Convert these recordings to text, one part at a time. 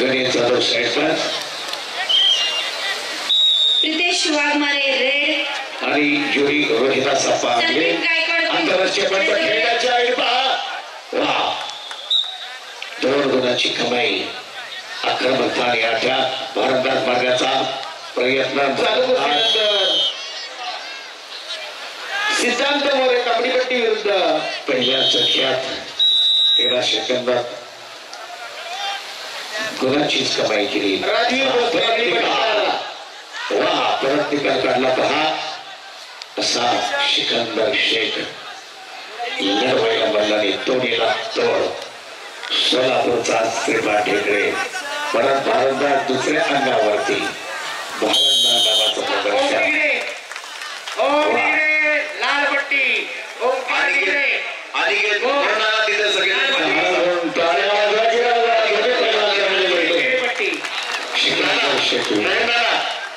गणेश जाधव साईडला, प्रितेश वाघमारे रेड आणि जोडी रोहिता सपागले. आंतरराष्ट्रीय पंच खेळाच्या आहे पहा. वा, 2 गुणाची कमाई. आक्रमकता आणि आठ्या भारतात मारण्याचा प्रयत्न चालू. सिद्धांत मोरे कबड्डीपट्टी विरुद्ध पहिल्या चटक्यात 13 सेकंदात गुणाचीच कमाई केली. वा, परत निकाल काढला पहा. असा सिकंदर शेख लढवायला बदलाने तोडीला तोड. सोलापूरचा श्रीपाद ढेकळे परत भारतदार दुसऱ्या अंगावरती. भारतदार नावाचं प्रदर्शन. लाल पट्टी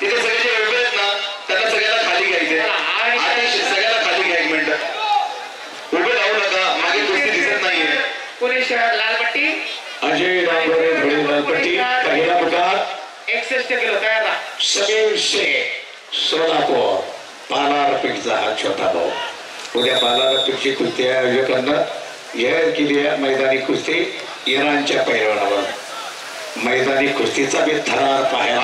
तिथे सगळे जे उभे आहेत ना त्यांना सगळ्यांना खाली घ्यायचे. सगळ्यांना खाली घ्या. 1 मिनिट उभे राहू नका. मागे कुस्ती दिसत नाहीये. पुणे शहर लाल पट्टी अजय डांगरे धुळे लाल पट्टी. पहिला पुकार 61 किलो तयार. समीर शेख सोलापूर. बालारपीठचा हा छोटा भाऊ. उद्या बालारपीठची कुस्ती आयोजकांना जाहीर केली आहे. मैदानी कुस्ती इराणच्या पैलवानावर. मैदानी कुस्तीचा बी थरार पाहायला.